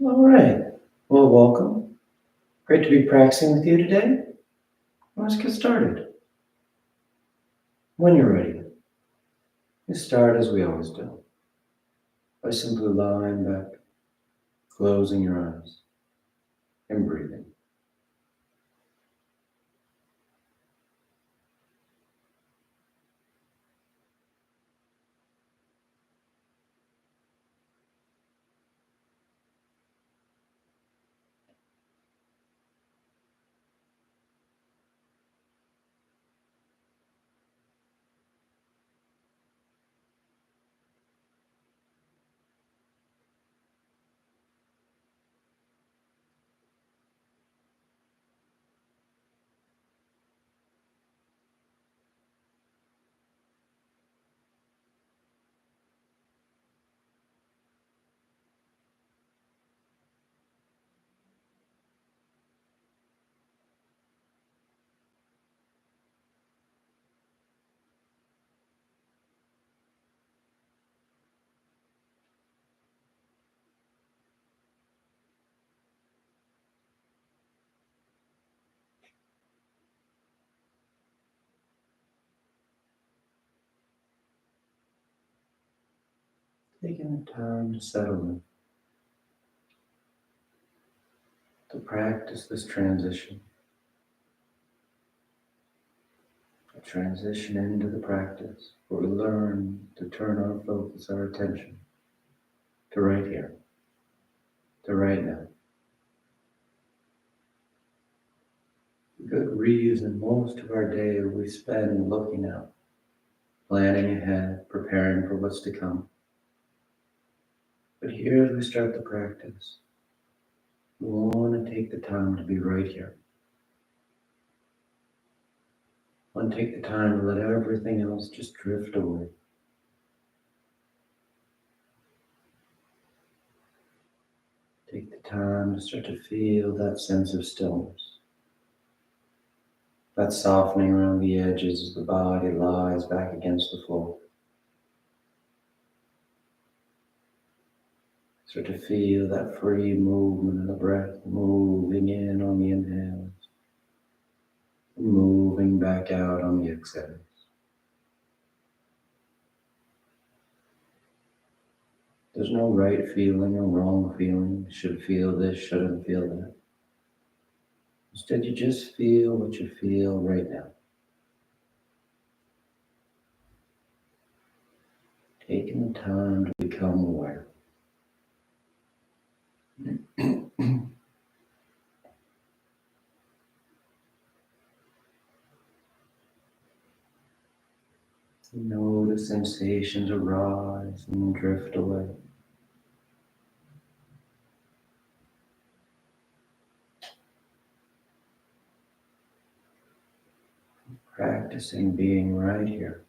All right. Well, welcome. Great to be practicing with you today. Let's get started. When you're ready, we start as we always do, by simply lying back, closing your eyes, and breathing. Taking the time to settle in, to practice this transition. A transition into the practice where we learn to turn our focus, our attention to right here, to right now. Good reason most of our day we spend looking out, planning ahead, preparing for what's to come. But here as we start the practice, we want to take the time to be right here. We want to take the time to let everything else just drift away. Take the time to start to feel that sense of stillness. That softening around the edges as the body lies back against the floor. Start to feel that free movement of the breath moving in on the inhales, moving back out on the exhales. There's no right feeling or wrong feeling. Should feel this, shouldn't feel that. Instead, you just feel what you feel right now. Taking the time to become aware. Notice sensations arise and drift away. Practicing being right here.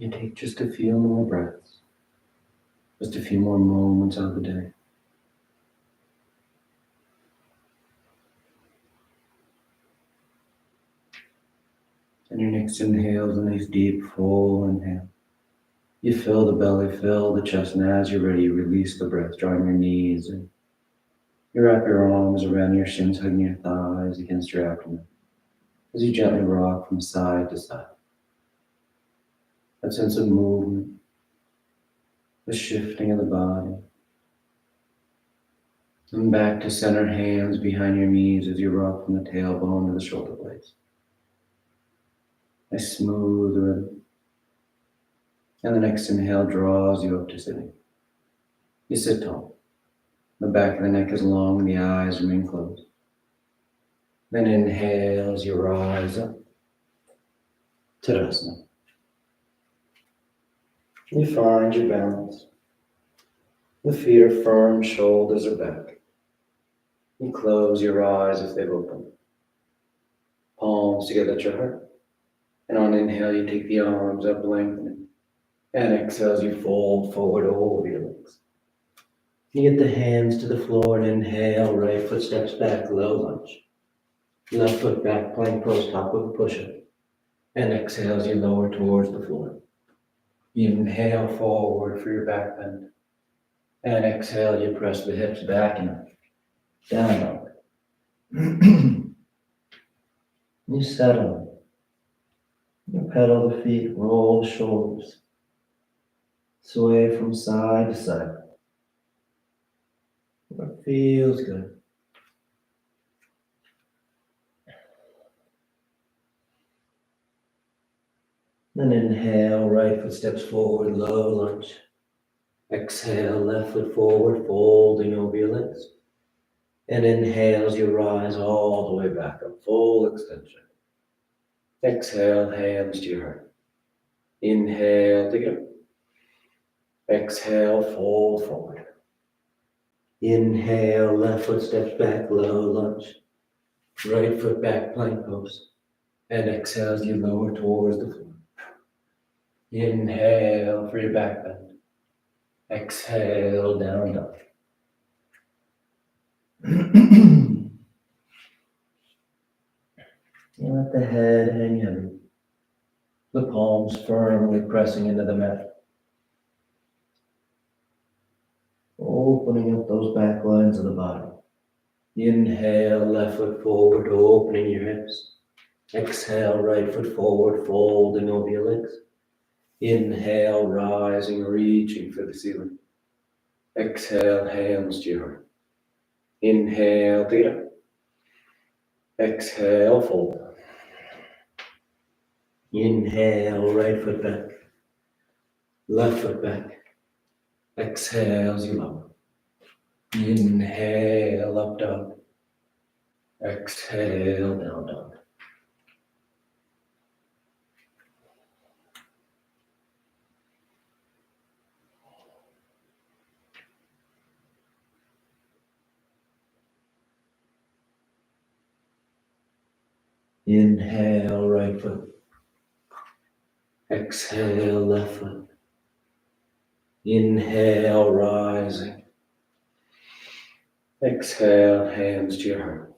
You take just a few more breaths, just a few more moments of the day. And your next inhale is a nice deep full inhale. You fill the belly, fill the chest, and as you're ready, you release the breath, drawing your knees in. You wrap your arms around your shins, hugging your thighs against your abdomen as you gently rock from side to side. That sense of movement, the shifting of the body. And back to center, hands behind your knees as you rock from the tailbone to the shoulder blades. A smooth rhythm. And the next inhale draws you up to sitting. You sit tall. The back of the neck is long, the eyes remain closed. Then inhale as you rise up. Tadasana. You find your balance. The feet are firm, shoulders are back. You close your eyes if they've opened. Palms together at your heart. And on inhale, you take the arms up, lengthening. And exhale as you fold forward over your legs. You get the hands to the floor and inhale, right foot steps back, low lunge. Left foot back, plank pose, top of a push-up. And exhale as you lower towards the floor. You inhale forward for your back bend. And exhale, you press the hips back and down dog. You settle. You pedal the feet, roll the shoulders. Sway from side to side. It feels good. Then inhale, right foot steps forward, low lunge. Exhale, left foot forward, folding over your legs. And inhale as you rise all the way back up, full extension. Exhale, hands to your heart. Inhale, together. Exhale, fold forward. Inhale, left foot steps back, low lunge. Right foot back, plank pose. And exhale as you lower towards the floor. Inhale for your back bend. Exhale, down dog. You let the head hang heavy. The palms firmly pressing into the mat. Opening up those back lines of the body. Inhale, left foot forward, opening your hips. Exhale, right foot forward, folding over your legs. Inhale, rising, reaching for the ceiling. Exhale, hands to your heart. Inhale, take it up. Exhale, fold. Inhale, right foot back. Left foot back. Exhale as you lower. Inhale, up dog. Exhale, down dog. Inhale, right foot. Exhale, left foot. Inhale, rising. Exhale, hands to your heart.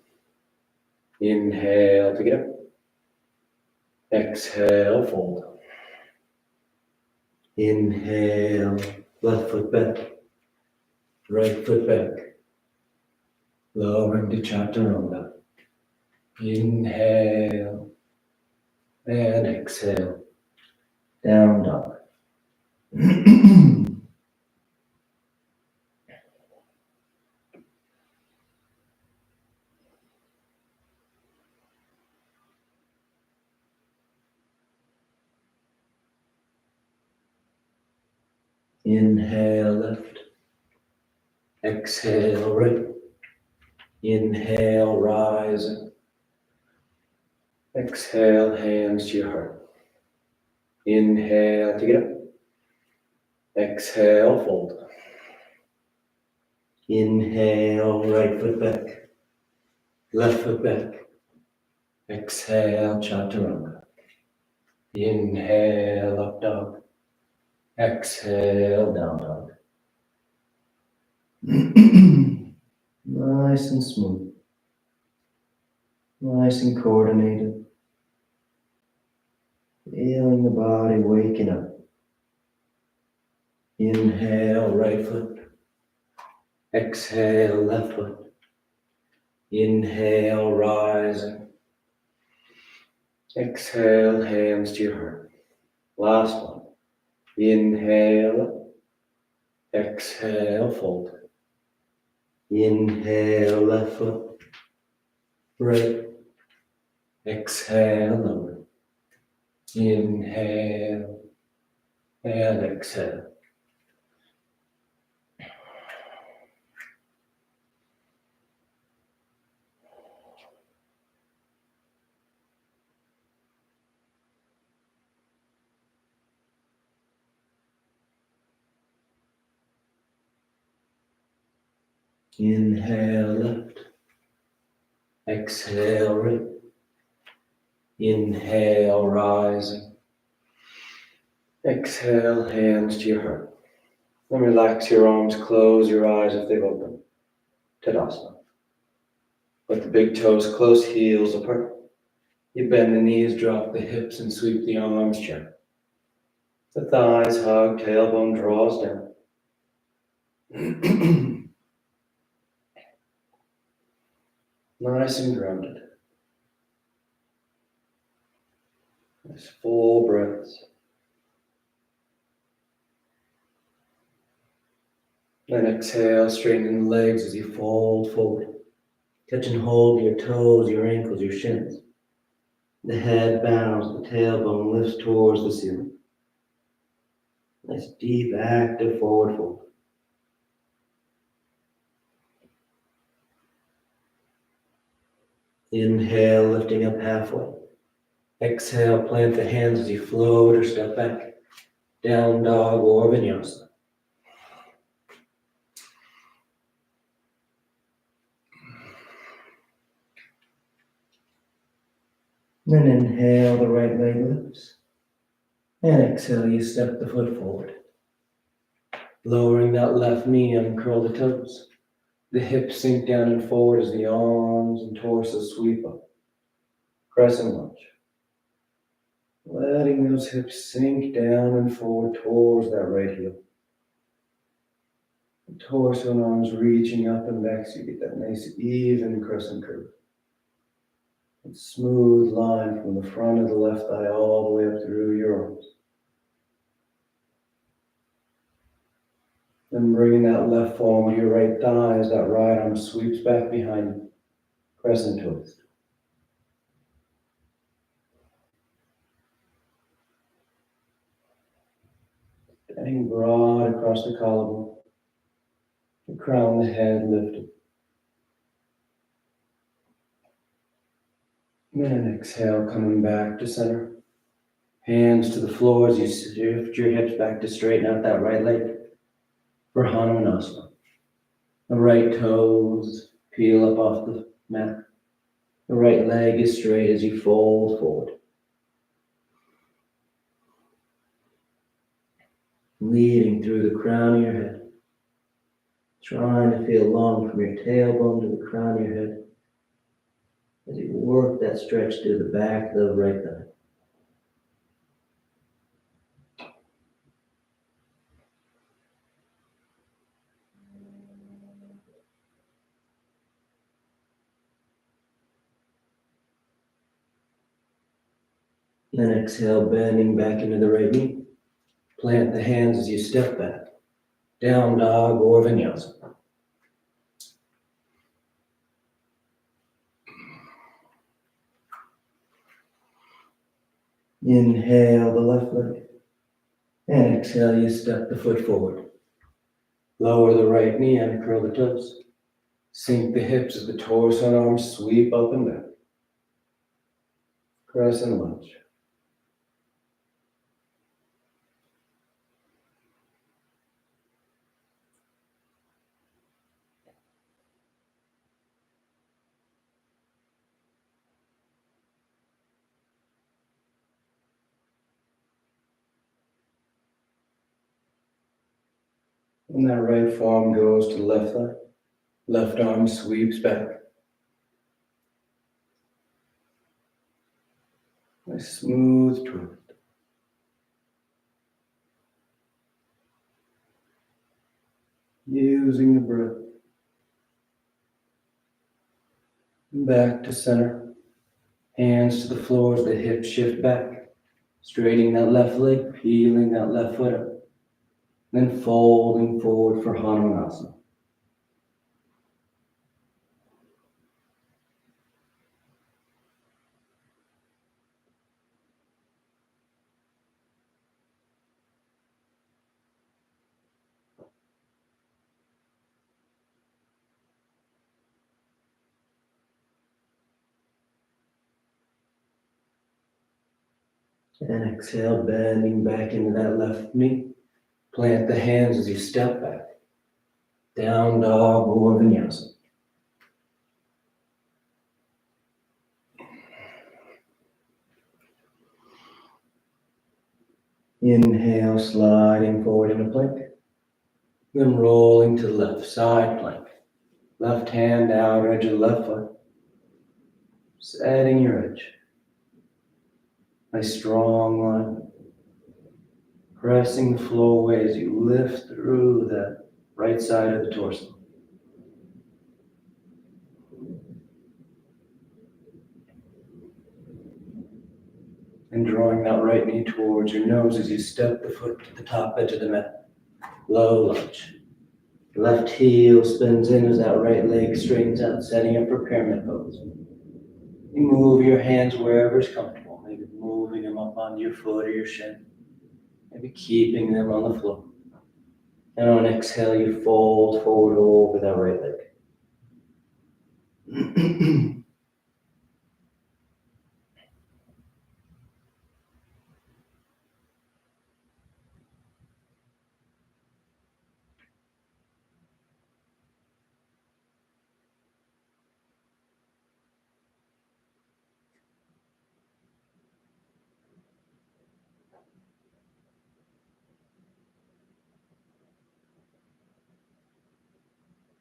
Inhale, together. Exhale, fold. Inhale, left foot back. Right foot back. Lowering to chaturanga. Inhale and exhale. Down dog. Inhale left. Exhale right. Inhale rising. Exhale hands to your heart. Inhale to get up. Exhale fold. Inhale right foot back. Left foot back. Exhale chaturanga. Inhale up dog. Exhale, down dog. Nice and smooth. Nice and coordinated. Feeling the body waking up. Inhale, right foot. Exhale, left foot. Inhale, rising. Exhale, hands to your heart. Last one. Inhale. Exhale, fold. Inhale, left foot. Right. Exhale, lower. Inhale. And exhale. Inhale, left. Exhale, right. Inhale, rising. Exhale, hands to your heart. Then relax your arms, close your eyes if they've opened. Tadasana. Put the big toes close, heels apart. You bend the knees, drop the hips, and sweep the arms gently. The thighs hug, tailbone draws down. Nice and grounded. Nice full breaths. Then exhale, straighten the legs as you fold forward. Touch and hold your toes, your ankles, your shins. The head bows, the tailbone lifts towards the ceiling. Nice deep, active forward fold. Inhale, lifting up halfway. Exhale, plant the hands as you float or step back. Down dog or vinyasa. Then inhale, the right leg lifts. And exhale, you step the foot forward. Lowering that left knee, uncurl the toes. The hips sink down and forward as the arms and torso sweep up. Crescent lunge. Letting those hips sink down and forward towards that right heel. The torso and arms reaching up and back so you get that nice even crescent curve. A smooth line from the front of the left thigh all the way up through your arms. Then bringing that left forearm to your right thigh as that right arm sweeps back behind you. Crescent twist. Standing broad across the collarbone. The crown of the head lifted. And then exhale, coming back to center. Hands to the floor as you shift your hips back to straighten out that right leg for Hanumanasana. The right toes peel up off the mat. The right leg is straight as you fold forward. Leading through the crown of your head. Trying to feel long from your tailbone to the crown of your head as you work that stretch to the back of the right thigh. Then exhale, bending back into the right knee. Plant the hands as you step back. Down dog or vinyasa. Inhale the left leg. And exhale, you step the foot forward. Lower the right knee and curl the toes. Sink the hips as the torso and arms sweep up and back. Crescent lunge. And that right forearm goes to the left leg. Left arm sweeps back. A smooth twist. Using the breath. Back to center. Hands to the floor as the hips shift back. Straightening that left leg, peeling that left foot up. Then folding forward for Hanumanasana. And exhale, bending back into that left knee. Plant the hands as you step back. Down dog or vinyasa. Inhale, sliding forward into plank. Then rolling to the left side plank. Left hand out, edge of the left foot. Setting your edge. Nice strong line. Pressing the floor away as you lift through that right side of the torso. And drawing that right knee towards your nose as you step the foot to the top edge of the mat. Low lunge. Left heel spins in as that right leg straightens out, setting up for pyramid pose. You move your hands wherever is comfortable, maybe moving them up onto your foot or your shin, maybe keeping them on the floor. And on exhale, you fold forward over that right leg.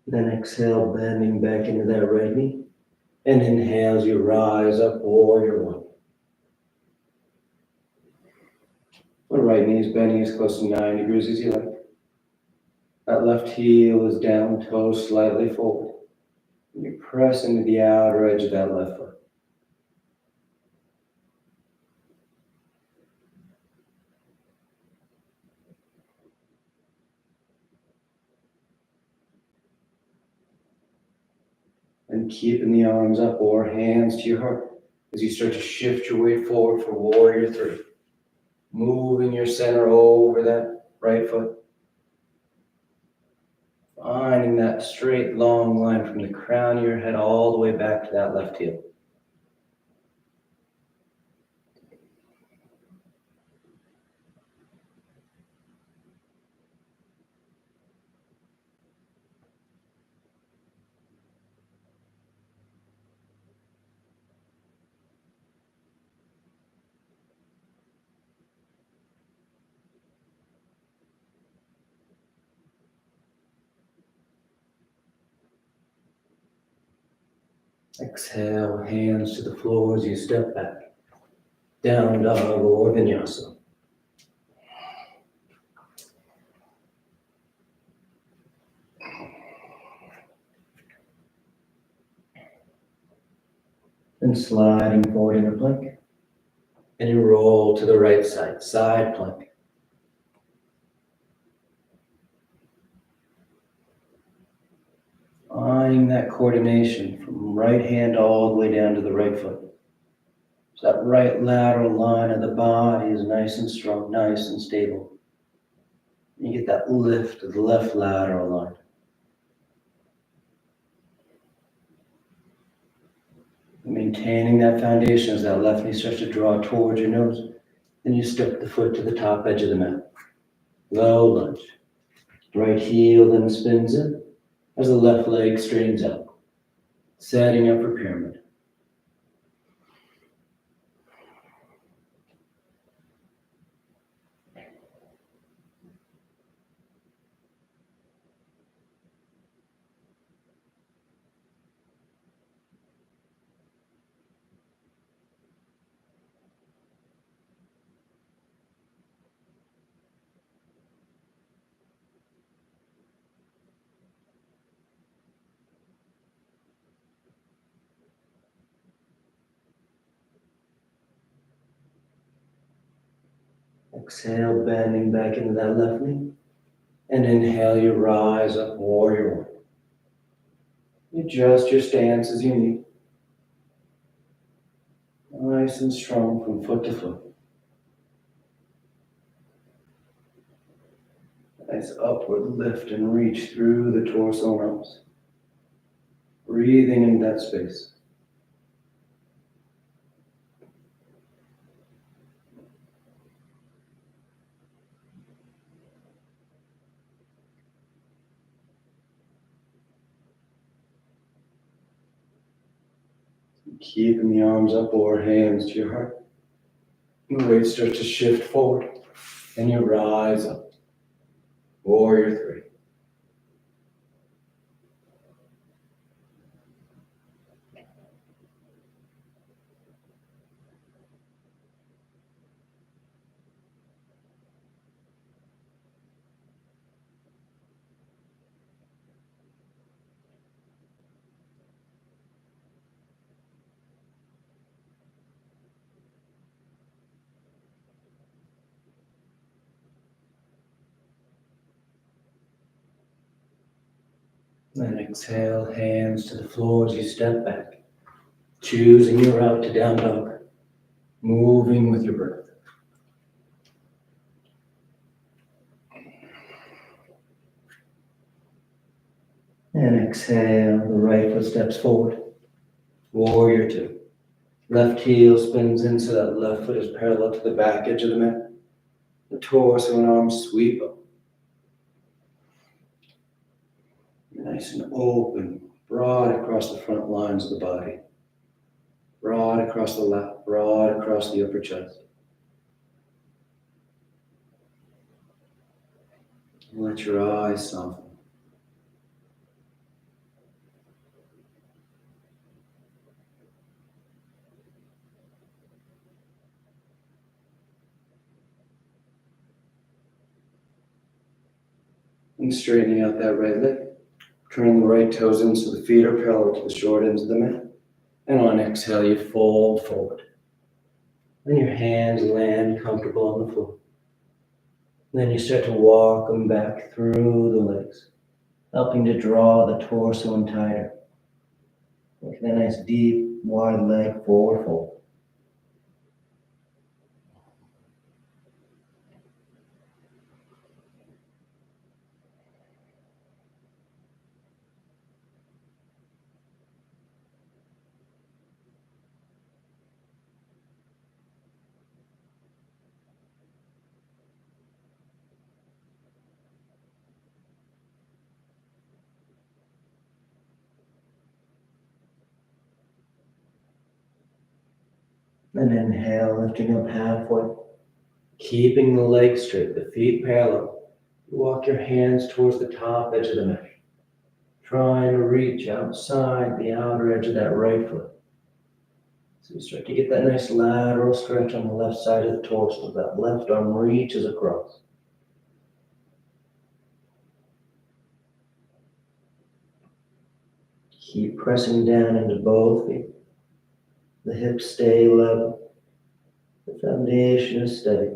Then exhale, bending back into that right knee. And inhale as you rise up, warrior one. The right knee is bending as close to 9 degrees as you like. That left heel is down, toes slightly forward. And you press into the outer edge of that left foot. And keeping the arms up or hands to your heart as you start to shift your weight forward for warrior three. Moving your center over that right foot. Finding that straight long line from the crown of your head all the way back to that left heel. Exhale, hands to the floor as you step back. Down dog or vinyasa. And sliding forward into plank. And you roll to the right side, side plank. Finding that coordination from right hand all the way down to the right foot. So that right lateral line of the body is nice and strong, nice and stable. You get that lift of the left lateral line. Maintaining that foundation as that left knee starts to draw towards your nose. Then you step the foot to the top edge of the mat. Low lunge. Right heel then spins in as the left leg straightens out. Setting up for pyramid. Exhale, bending back into that left knee. And inhale, you rise up, warrior one. You adjust your stance as you need. Nice and strong from foot to foot. Nice upward lift and reach through the torso and arms. Breathing in that space. Keeping the arms up or hands to your heart. The weight starts to shift forward and you rise up. Warrior three. Then exhale, hands to the floor as you step back, choosing your route to down dog, moving with your breath. And exhale, the right foot steps forward, warrior two. Left heel spins in so that left foot is parallel to the back edge of the mat. The torso and arms sweep up. Nice and open, broad across the front lines of the body. Broad across the lap, broad across the upper chest. And let your eyes soften. And straightening out that right leg. Turn the right toes in so the feet are parallel to the short ends of the mat. And on exhale, you fold forward. Then your hands land comfortable on the floor. Then you start to walk them back through the legs, helping to draw the torso in tighter. Making a nice deep, wide leg forward fold. And inhale, lifting up halfway, keeping the legs straight, the feet parallel. You walk your hands towards the top edge of the mat, trying to reach outside the outer edge of that right foot. So you start to get that nice lateral stretch on the left side of the torso. That left arm reaches across. Keep pressing down into both feet. The hips stay level. The foundation is steady.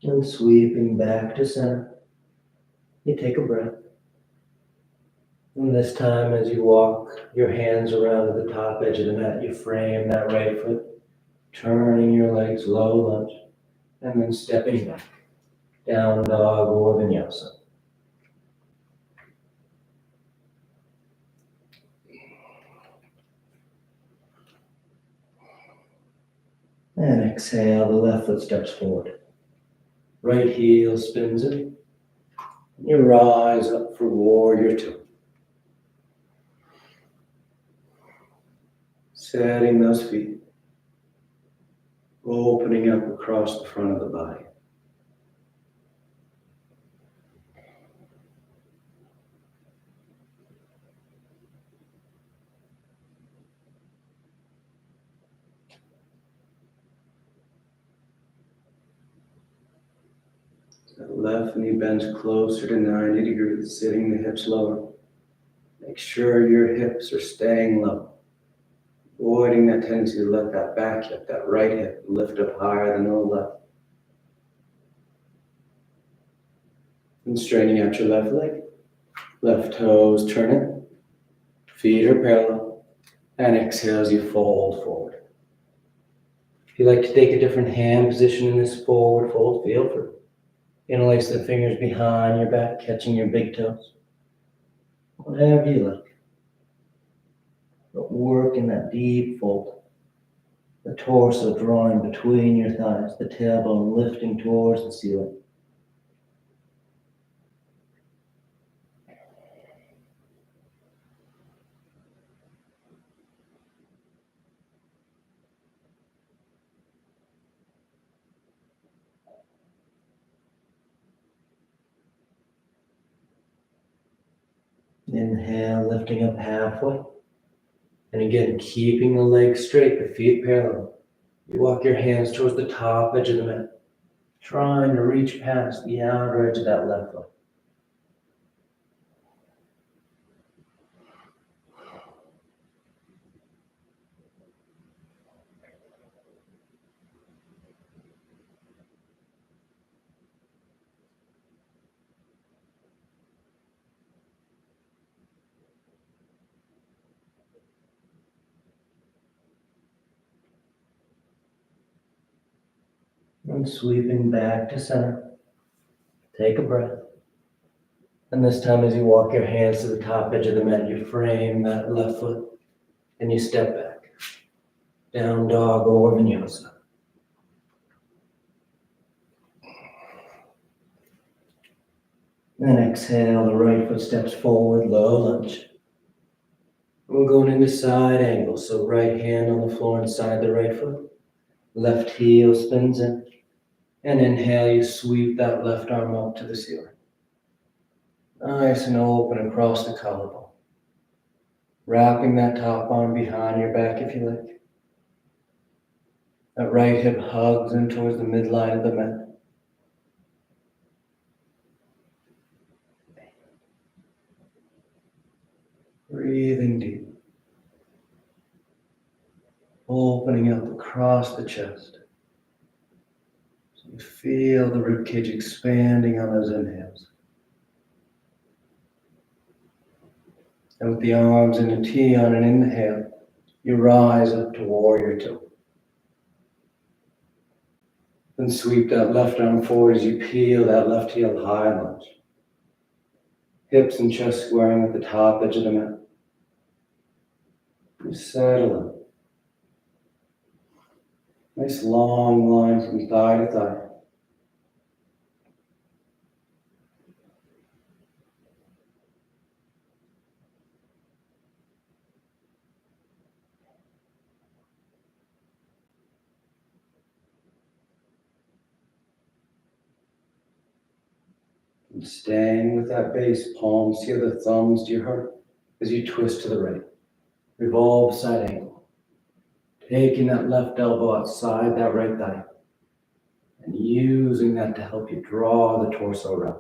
And sweeping back to center, you take a breath. And this time as you walk your hands around to the top edge of the mat, you frame that right foot, turning your legs low lunge, and then stepping back, down dog or vinyasa. And exhale, the left foot steps forward. Right heel spins in. You rise up for warrior two. Setting those feet, opening up across the front of the body. The left knee bends closer to 90 degrees, sitting the hips lower. Make sure your hips are staying low, avoiding that tendency to let that back hip, that right hip, lift up higher than the left. And straightening out your left leg. Left toes turn it, feet are parallel, and exhale as you fold forward. If you like to take a different hand position in this forward fold, feel free. Interlace the fingers behind your back, catching your big toes. Whatever you like. But work in that deep fold. The torso drawing between your thighs, the tailbone lifting towards the ceiling. Inhale, lifting up halfway. And again, keeping the legs straight, the feet parallel. You walk your hands towards the top edge of the mat, trying to reach past the outer edge of that left foot. And sweeping back to center. Take a breath. And this time as you walk your hands to the top edge of the mat, you frame that left foot and you step back. Down dog or vinyasa. Then exhale, the right foot steps forward, low lunge. We're going into side angle, so right hand on the floor inside the right foot. Left heel spins in. And inhale, you sweep that left arm up to the ceiling. Nice and open across the collarbone. Wrapping that top arm behind your back if you like. That right hip hugs in towards the midline of the mat. Breathing deep. Opening up across the chest. So you feel the ribcage expanding on those inhales. And with the arms in a T on an inhale, you rise up to warrior two. Then sweep that left arm forward as you peel that left heel high lunge. Hips and chest squaring at the top edge of the mat. You settle in. Nice long line from thigh to thigh. And staying with that base, palms together, thumbs to your heart as you twist to the right. Revolve side angle. Taking that left elbow outside that right thigh. And using that to help you draw the torso around.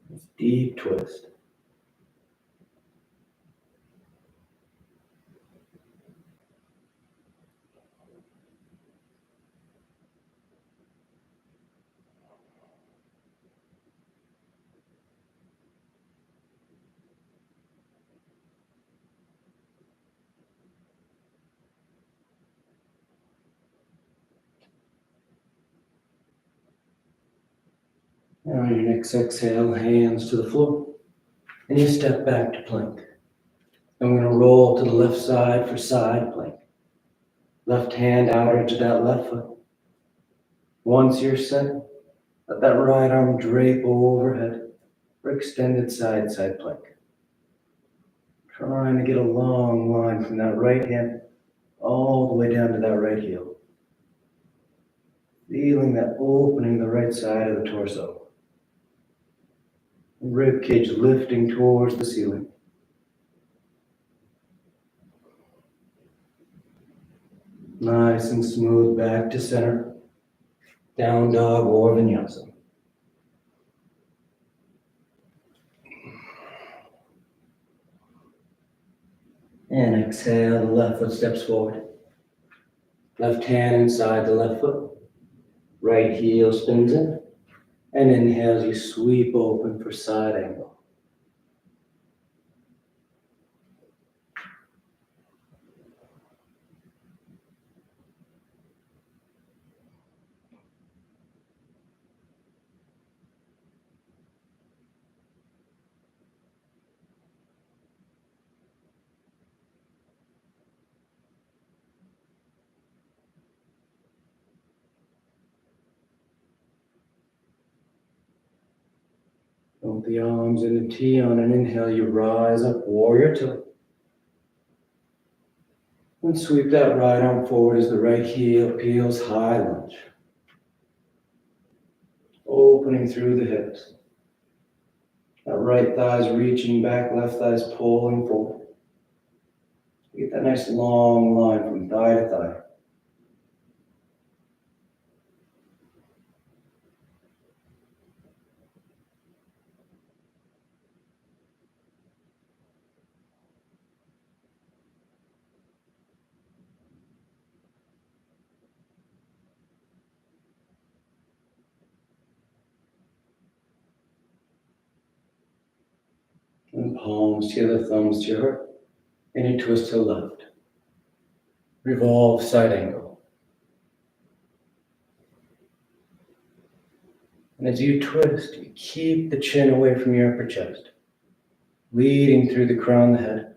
This deep twist. And on your next exhale, hands to the floor. And you step back to plank. And we're going to roll to the left side for side plank. Left hand outer edge of that left foot. Once you're set, let that right arm drape overhead for extended side plank. Trying to get a long line from that right hand all the way down to that right heel. Feeling that opening the right side of the torso. Rib cage lifting towards the ceiling. Nice and smooth back to center. Down dog or vinyasa. And exhale, the left foot steps forward. Left hand inside the left foot. Right heel spins in. And inhale as you sweep open for side angle. With the arms in the T on an inhale, you rise up, warrior two. And sweep that right arm forward as the right heel peels, high lunge. Opening through the hips. That right thigh's reaching back, left thigh's pulling forward. You get that nice long line from thigh to thigh. And palms together, thumbs to your heart. And you twist to the left. Revolve side angle. And as you twist, you keep the chin away from your upper chest, leading through the crown of the head.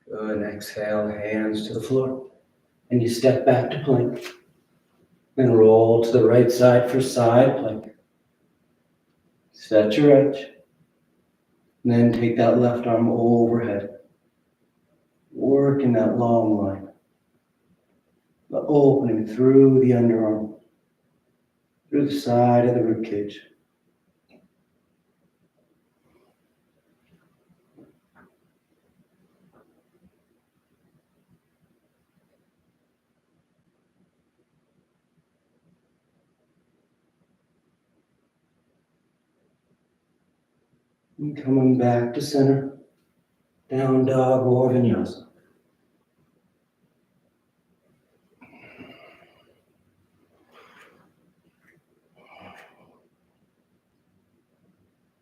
Good, and exhale, hands to the floor. And you step back to plank. Then roll to the right side for side plank. Set your edge. And then take that left arm overhead. Work in that long line. The opening through the underarm. Through the side of the ribcage. And coming back to center, down dog or vinyasa.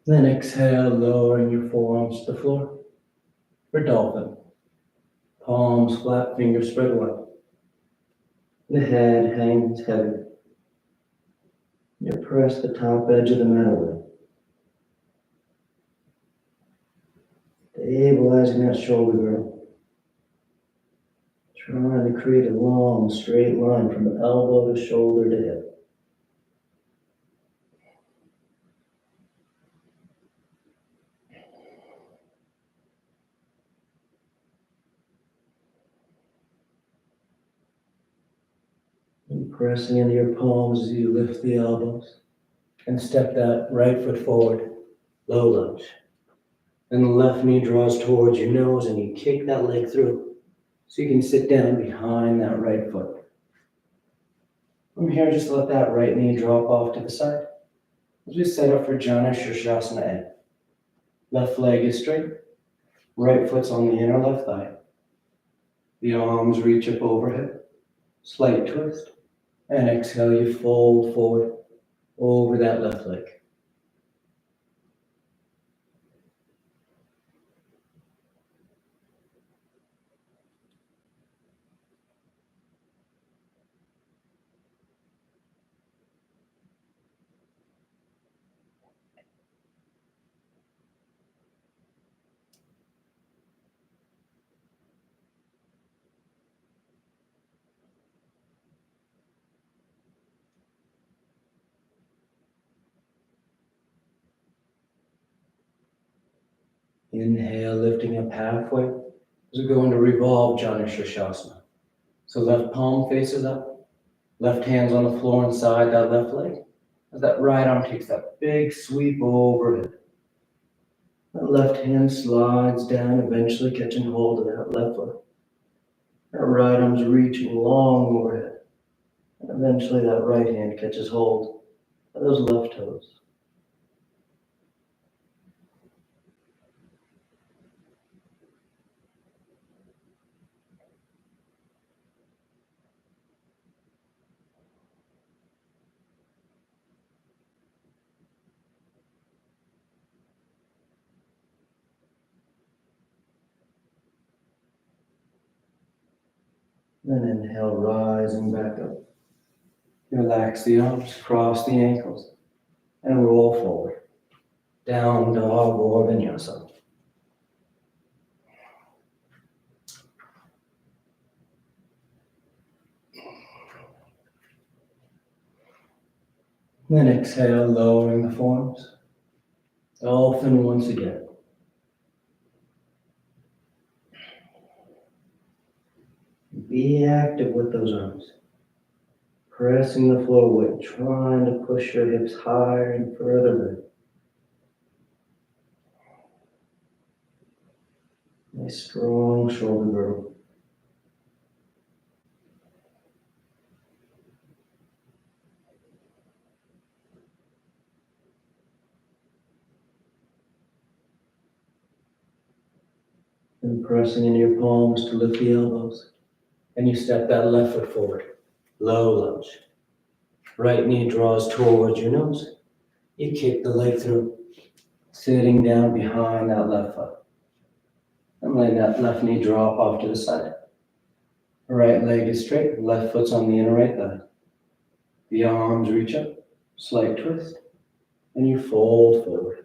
Then exhale, lowering your forearms to the floor for dolphin. Palms flat, fingers spread wide. The head hangs heavy. You press the top edge of the mat away. Stabilizing that shoulder girdle. Trying to create a long, straight line from elbow to shoulder to hip. And pressing into your palms as you lift the elbows. And step that right foot forward, low lunge. Then the left knee draws towards your nose and you kick that leg through. So you can sit down behind that right foot. From here, just let that right knee drop off to the side. As we set up for Janu Sirsasana A. Left leg is straight. Right foot's on the inner left thigh. The arms reach up overhead. Slight twist. And exhale, you fold forward over that left leg. Inhale, lifting up halfway as we go into revolve Janu Sirsasana. So left palm faces up, left hand's on the floor inside that left leg. As that right arm takes that big sweep overhead. That left hand slides down, eventually catching hold of that left foot. That right arm's reaching long overhead. And eventually that right hand catches hold of those left toes. Then inhale, rising back up. Relax the arms, cross the ankles, and roll forward. Down dog or vinyasa. Then exhale, lowering the forearms. Dolphin once again. Be active with those arms. Pressing the floor away, trying to push your hips higher and further back. Nice strong shoulder girdle. And pressing into your palms to lift the elbows. And you step that left foot forward. Low lunge. Right knee draws towards your nose. You kick the leg through, sitting down behind that left foot. And letting that left knee drop off to the side. Right leg is straight, left foot's on the inner right thigh. The arms reach up, slight twist, and you fold forward.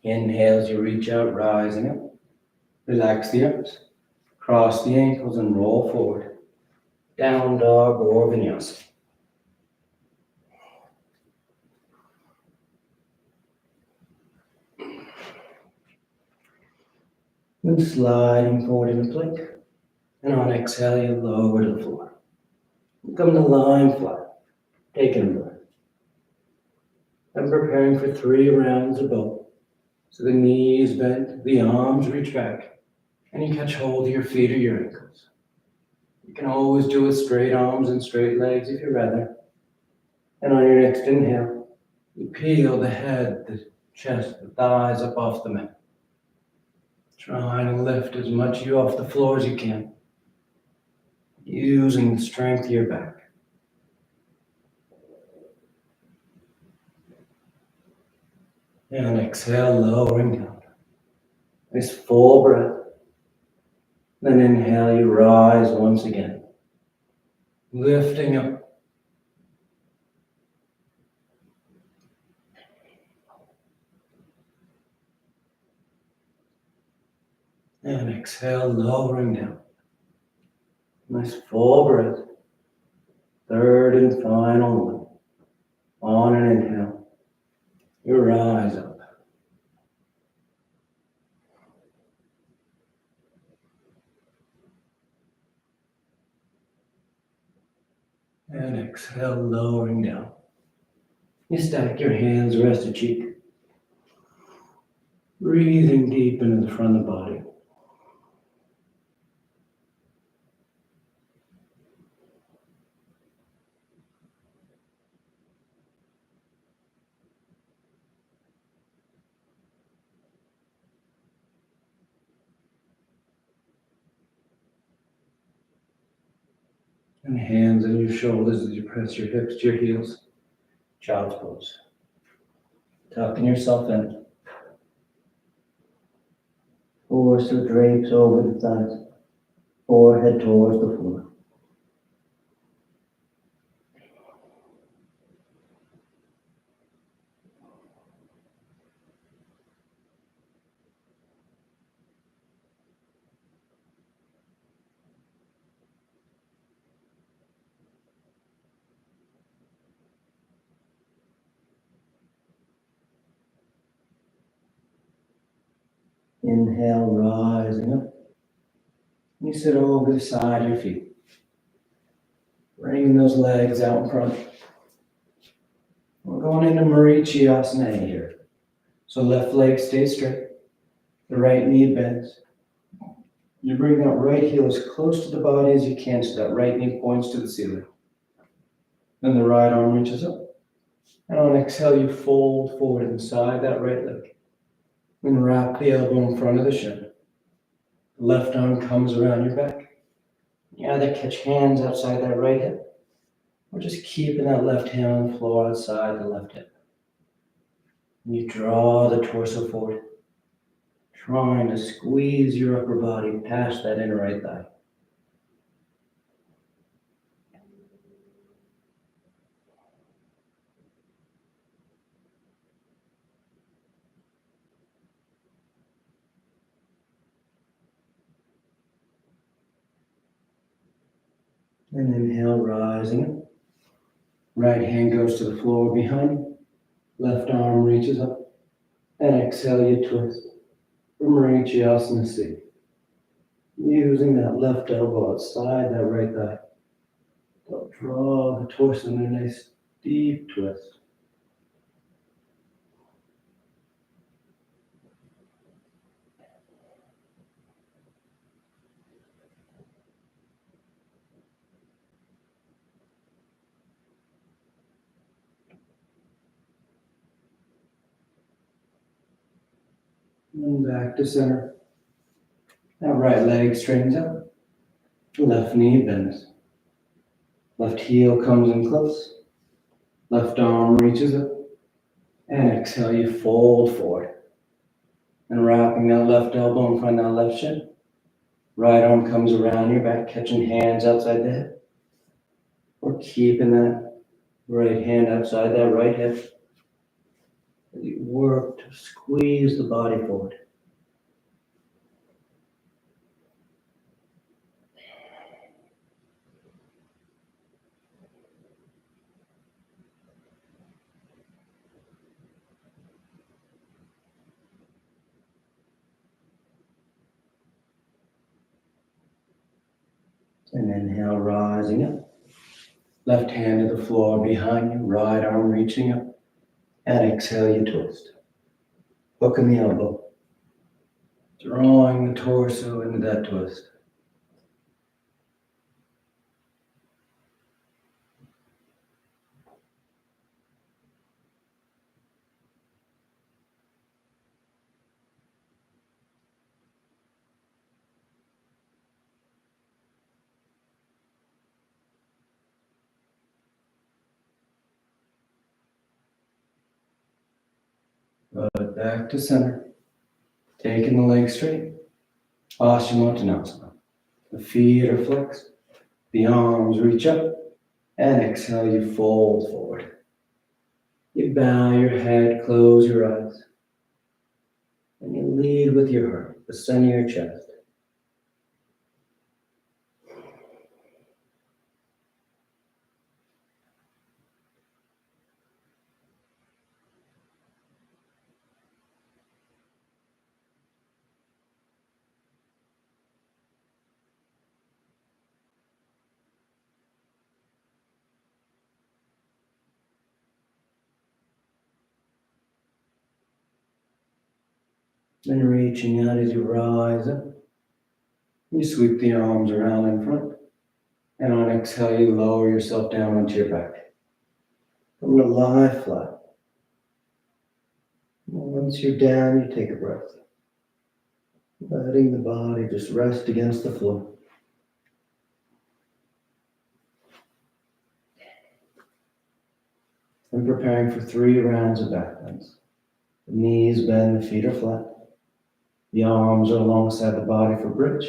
Inhale as you reach out, rising up. Relax the arms, cross the ankles and roll forward. Down dog or vinyasa. Then sliding forward in a plank. And on exhale, you lower to the floor. Come to lying flat. Taking a breath. I'm preparing for 3 rounds of both. So the knees bent, the arms reach back, and you catch hold of your feet or your ankles. You can always do it straight arms and straight legs if you'd rather. And on your next inhale, you peel the head, the chest, the thighs up off the mat. Trying to lift as much of you off the floor as you can, using the strength of your back. And exhale, lowering down. Nice full breath. Then inhale, you rise once again. Lifting up. And exhale, lowering down. Nice full breath. Third and final one. On an inhale, you rise up. And exhale, lowering down. You stack your hands, rest a cheek. Breathing deep into the front of the body. And hands on your shoulders as you press your hips to your heels. Child's pose. Tucking yourself in. Torso drapes over the thighs. Forehead towards the floor. Inhale, rising up. You sit over the side of your feet. Bringing those legs out in front. We're going into Marichiyasana here. So left leg stays straight. The right knee bends. You bring that right heel as close to the body as you can so that right knee points to the ceiling. Then the right arm reaches up. And on exhale, you fold forward inside that right leg. And wrap the elbow in front of the shin. The left arm comes around your back. You either catch hands outside that right hip, or just keeping that left hand on the floor outside the left hip. And you draw the torso forward, trying to squeeze your upper body past that inner right thigh. And inhale, rising up. Right hand goes to the floor behind you. Left arm reaches up. And exhale, you twist for Marichiyasana C. Using that left elbow outside that right thigh. So draw the torso in a nice deep twist. And back to center. That right leg straightens up. Left knee bends. Left heel comes in close. Left arm reaches up. And exhale, you fold forward. And wrapping that left elbow in front of that left shin. Right arm comes around your back, catching hands outside the hip. Or keeping that right hand outside that right hip. As you work to squeeze the body forward. And inhale, rising up. Left hand to the floor behind you, right arm reaching up. And exhale, you twist. Hooking the elbow. Drawing the torso into that twist. But back to center. Taking the legs straight. Paschimottanasana. The feet are flexed. The arms reach up. And exhale, you fold forward. You bow your head, close your eyes. And you lead with your heart, the center of your chest. Then reaching out as you rise up. You sweep the arms around in front. And on exhale, you lower yourself down onto your back. Come to lie flat. Once you're down, you take a breath. Letting the body just rest against the floor. and preparing for 3 rounds of back bends. The knees bend, the feet are flat. The arms are alongside the body for bridge,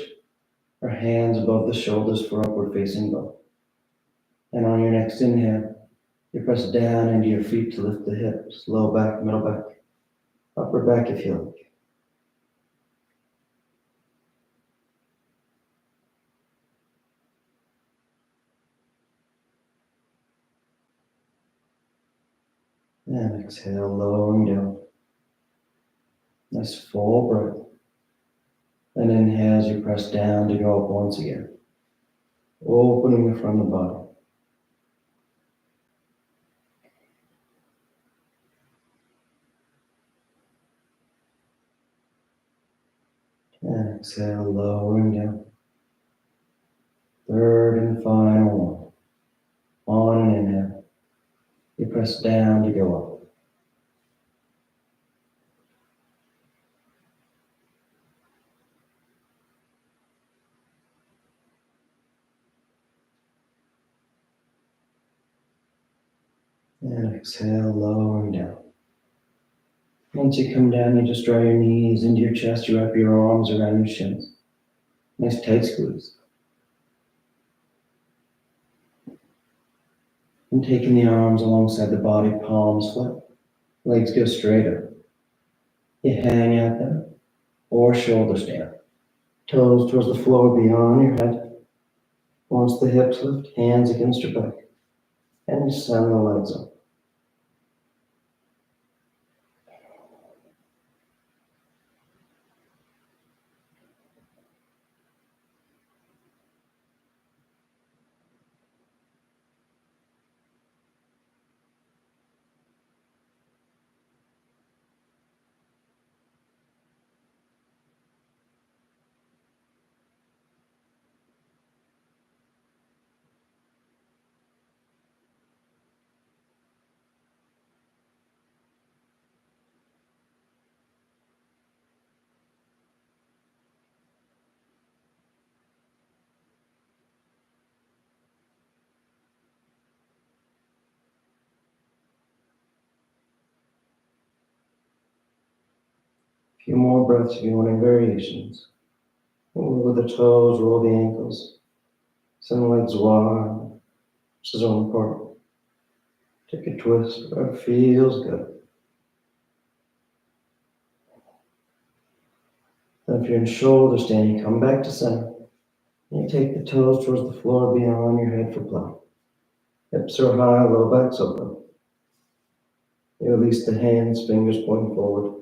or hands above the shoulders for upward facing bow. And on your next inhale, you press down into your feet to lift the hips, low back, middle back, upper back if you like. And exhale, lowering down. Nice full breath. And inhale as you press down to go up once again, opening the front of the body. And exhale, lowering down. Third and final one. On an inhale, you press down to go up. And exhale, lowering down. Once you come down, you just draw your knees into your chest, you wrap your arms around your shins. Nice tight squeeze. And taking the arms alongside the body, palms flat, legs go straight up. You hang out there, or shoulders down. Toes towards the floor beyond your head. Once the hips lift, hands against your back. And you send the legs up. A few more breaths if you want in variations. Move the toes, roll the ankles. Send the legs wide, which is all important. Take a twist where it feels good. Then if you're in shoulder stand, you come back to center. And you take the toes towards the floor beyond your head for plow. Hips are high, low back's open. You release the hands, fingers pointing forward.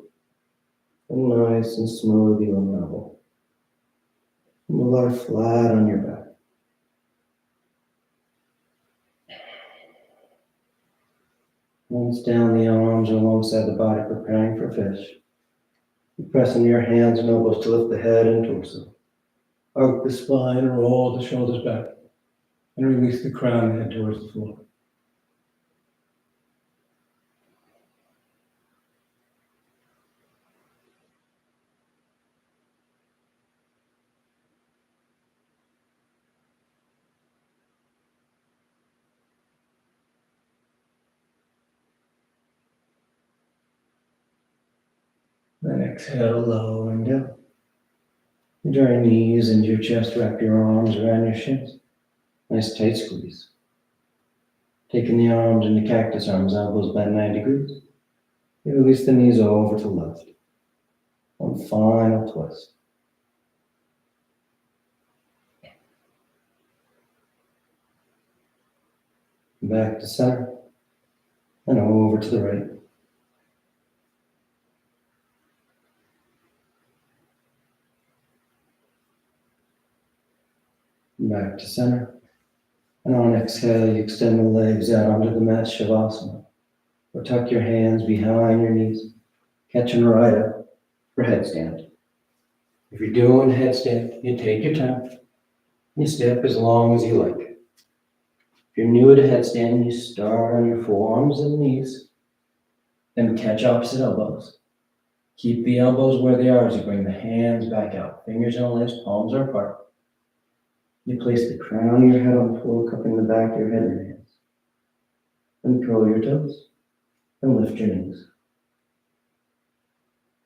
And nice and smooth, you unravel. And you lie flat on your back. Hands down, the arms alongside the body, preparing for fish. You press into your hands and elbows to lift the head and torso. Arc the spine and roll the shoulders back. And release the crown and head towards the floor. Then exhale, low and down. You draw your knees into your chest, wrap your arms around your shins. Nice tight squeeze. Taking the arms into cactus arms, elbows bend 90 degrees. You release the knees over to left. One final twist. Back to center. And over to the right. Back to center. And on exhale, you extend the legs out onto the mat, Shavasana. Or tuck your hands behind your knees, catching right up for headstand. If you're doing headstand, you take your time. You step as long as you like. If you're new to headstand, you start on your forearms and knees, then catch opposite elbows. Keep the elbows where they are as you bring the hands back out. Fingers on lips, palms are apart. You place the crown of your head on the floor, cupping the back of your head in your hands. Then curl your toes. and lift your knees.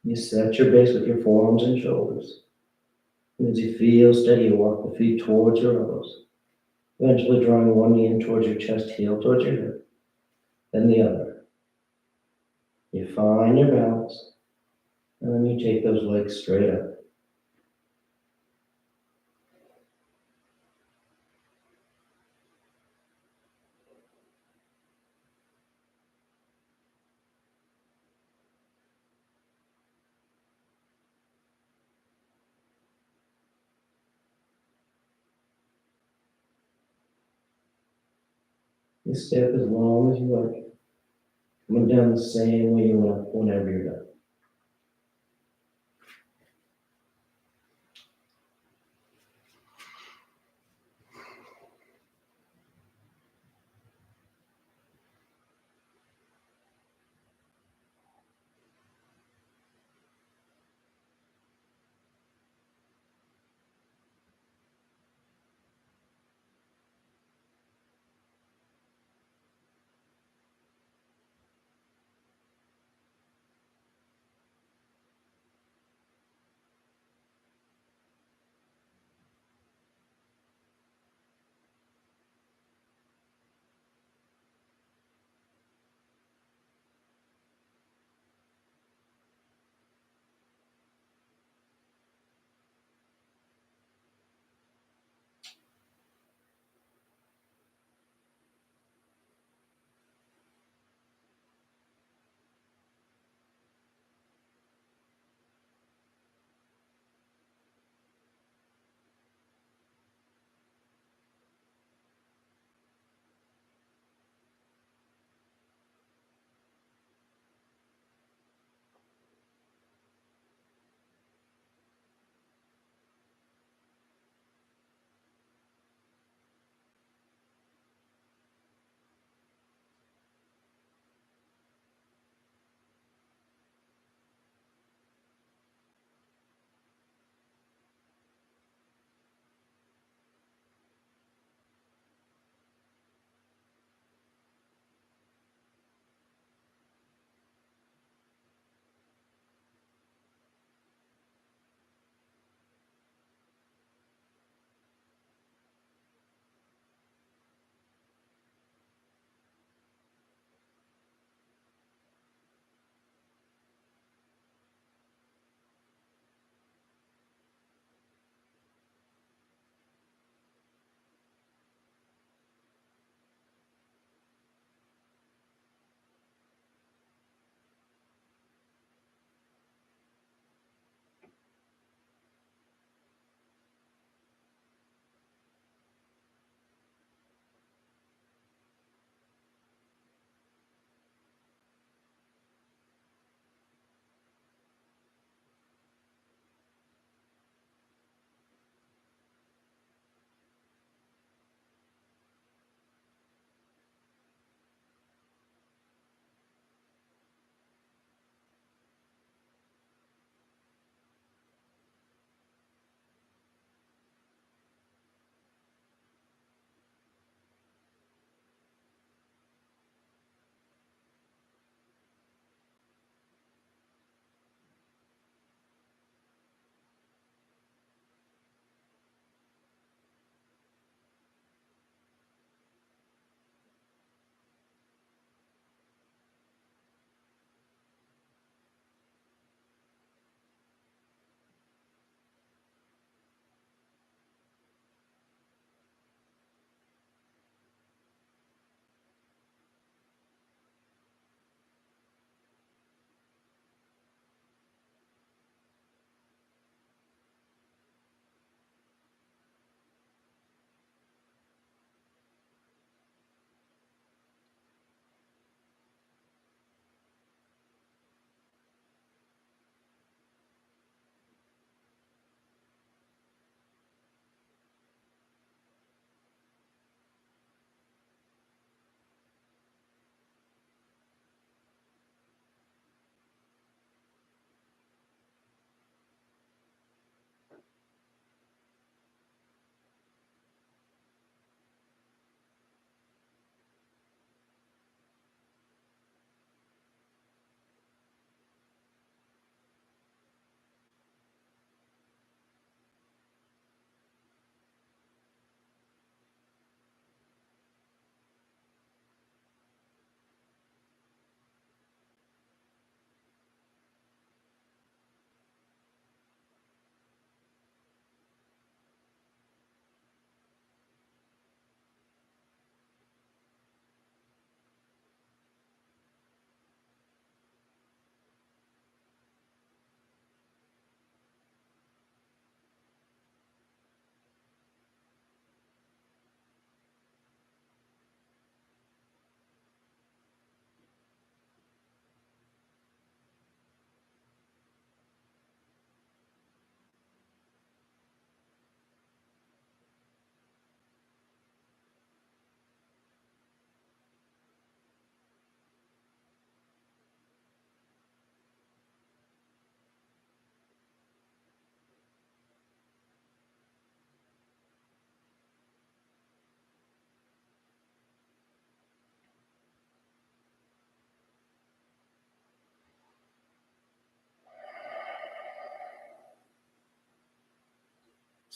You set your base with your forearms and shoulders. And as you feel steady, you walk the feet towards your elbows, eventually drawing one knee in towards your chest, heel towards your hip, then the other. You find your balance, and then you take those legs straight up. You stay up as long as you like, coming down the same way you went up whenever you're done.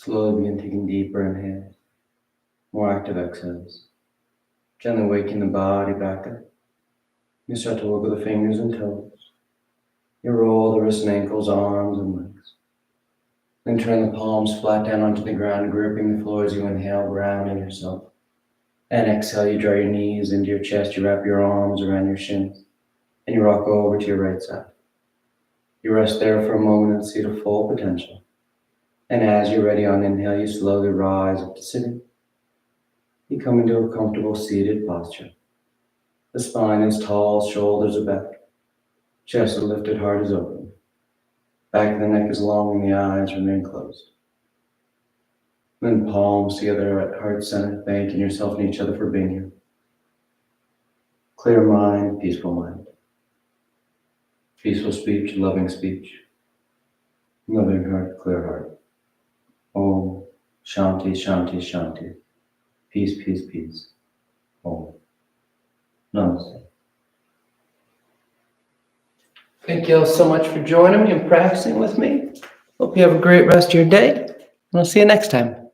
Slowly begin taking deeper inhales, more active exhales. Gently waking the body back up. You start to wiggle the fingers and toes. You roll the wrists and ankles, arms and legs. Then turn the palms flat down onto the ground, gripping the floor as you inhale, grounding yourself. And exhale, you draw your knees into your chest, you wrap your arms around your shins, and you rock over to your right side. You rest there for a moment and see the full potential. And as you're ready on inhale, you slowly rise up to sitting. You come into a comfortable seated posture. The spine is tall, shoulders are back, chest is lifted, heart is open. Back of the neck is long and the eyes remain closed. Then palms together at heart center, thanking yourself and each other for being here. Clear mind, peaceful mind. Peaceful speech, loving speech. Loving heart, clear heart. Om, Shanti, Shanti, Shanti. Peace, peace, peace. Om. Namaste. Thank you all so much for joining me and practicing with me. Hope you have a great rest of your day, and I'll see you next time.